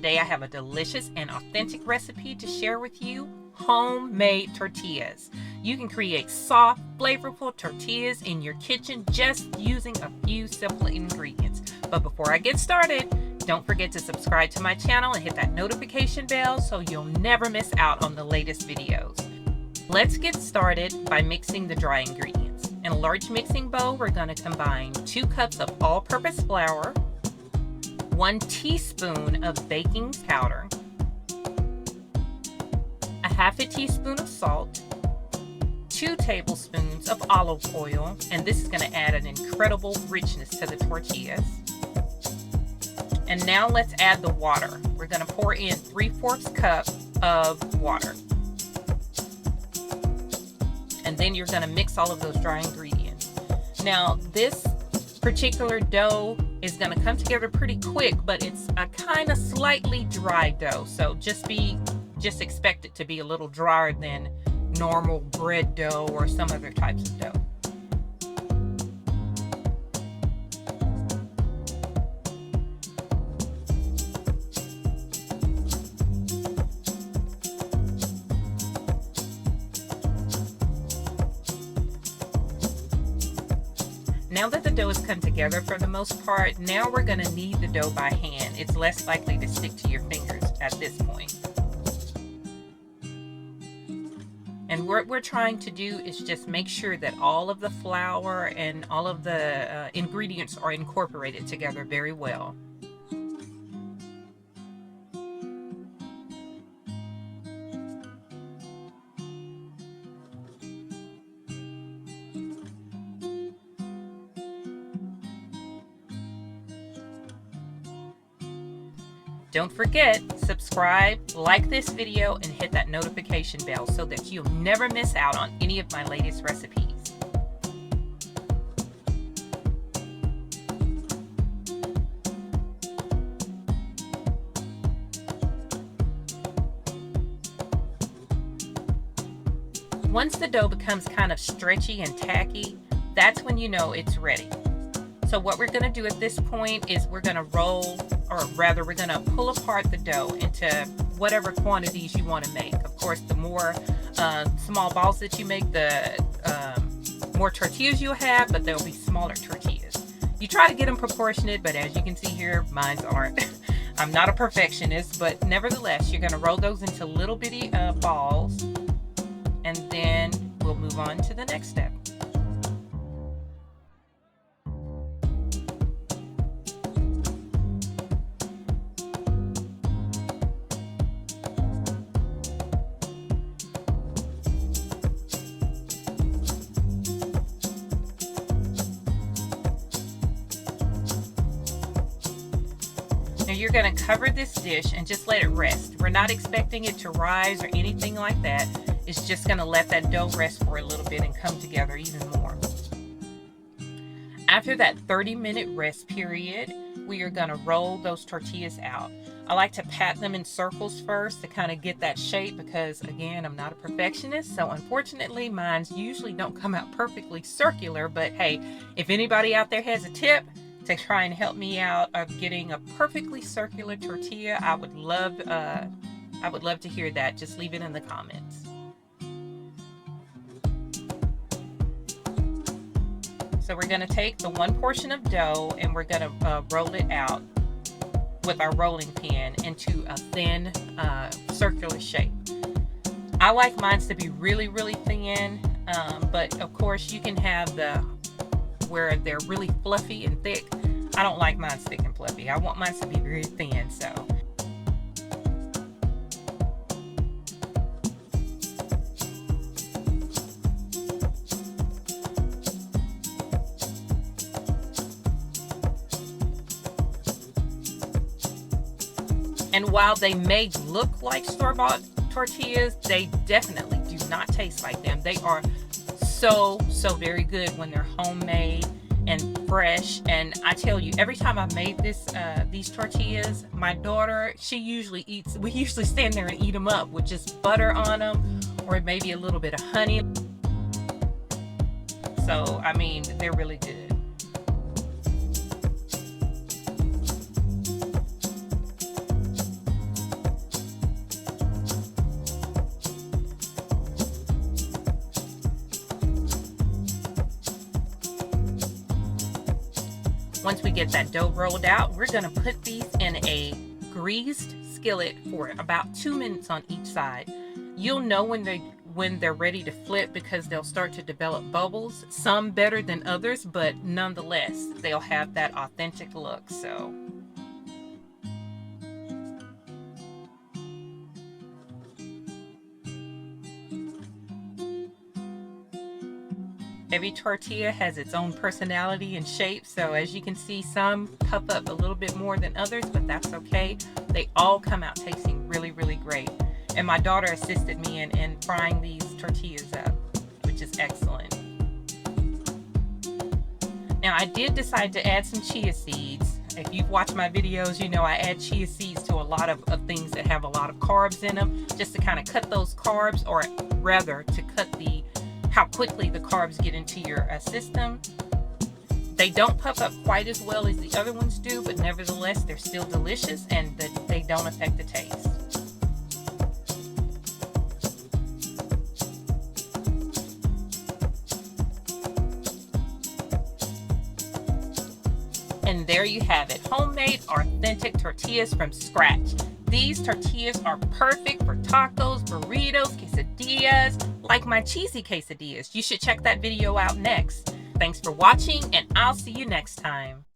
Today I have a delicious and authentic recipe to share with you: homemade tortillas. You can create soft, flavorful tortillas in your kitchen just using a few simple ingredients. But before I get started, don't forget to subscribe to my channel and hit that notification bell so you'll never miss out on the latest videos. Let's get started by mixing the dry ingredients. In a large mixing bowl, we're going to combine 2 cups of all-purpose flour, 1 teaspoon of baking powder, a half a teaspoon of salt, 2 tablespoons of olive oil, and this is going to add an incredible richness to the tortillas. And now let's add the water. We're going to pour in 3/4 cup of water. And then you're going to mix all of those dry ingredients. Now this particular dough is going to come together pretty quick, but it's a kind of slightly dry dough, so just expect it to be a little drier than normal bread dough or some other types of dough. Now that the dough has come together for the most part, now we're going to knead the dough by hand. It's less likely to stick to your fingers at this point. And what we're trying to do is just make sure that all of the flour and all of the ingredients are incorporated together very well. Don't forget, subscribe, like this video, and hit that notification bell so that you'll never miss out on any of my latest recipes. Once the dough becomes kind of stretchy and tacky, that's when you know it's ready. So what we're going to do at this point is we're going to roll, or rather we're going to pull apart the dough into whatever quantities you want to make. Of course, the more small balls that you make, the more tortillas you'll have, but there'll be smaller tortillas. You try to get them proportionate, but as you can see here, mine aren't. I'm not a perfectionist, but nevertheless, you're going to roll those into little bitty balls, and then we'll move on to the next step. Now you're going to cover this dish and just let it rest. We're not expecting it to rise or anything like that. It's just going to let that dough rest for a little bit and come together even more. After that 30-minute rest period, we are going to roll those tortillas out. I like to pat them in circles first to kind of get that shape because, again, I'm not a perfectionist, so unfortunately mine usually don't come out perfectly circular. But hey, if anybody out there has a tip to try and help me out of getting a perfectly circular tortilla, I would love to hear that. Just leave it in the comments. So we're going to take the one portion of dough and we're going to roll it out with our rolling pin into a thin circular shape. I like mine to be really, really thin, but of course you can have where they're really fluffy and thick. I don't like mine thick and fluffy. I want mine to be very thin, so. And while they may look like store-bought tortillas, they definitely do not taste like them. They are so very good when they're homemade and fresh. And I tell you, every time I made these tortillas, my daughter, we usually stand there and eat them up with just butter on them or maybe a little bit of honey. So I mean, they're really good. Once we get that dough rolled out, we're gonna put these in a greased skillet for about 2 minutes on each side. You'll know when they're ready to flip because they'll start to develop bubbles, some better than others, but nonetheless, they'll have that authentic look. So every tortilla has its own personality and shape, so as you can see, some puff up a little bit more than others, but that's okay. They all come out tasting really, really great. And my daughter assisted me in frying these tortillas up, which is excellent. Now, I did decide to add some chia seeds. If you've watched my videos, you know I add chia seeds to a lot of things that have a lot of carbs in them, just to kind of cut those carbs, or rather to cut how quickly the carbs get into your system. They don't puff up quite as well as the other ones do, but nevertheless, they're still delicious and they don't affect the taste. And there you have it, homemade authentic tortillas from scratch. These tortillas are perfect for tacos, burritos, quesadillas, like my cheesy quesadillas. You should check that video out next. Thanks for watching, and I'll see you next time.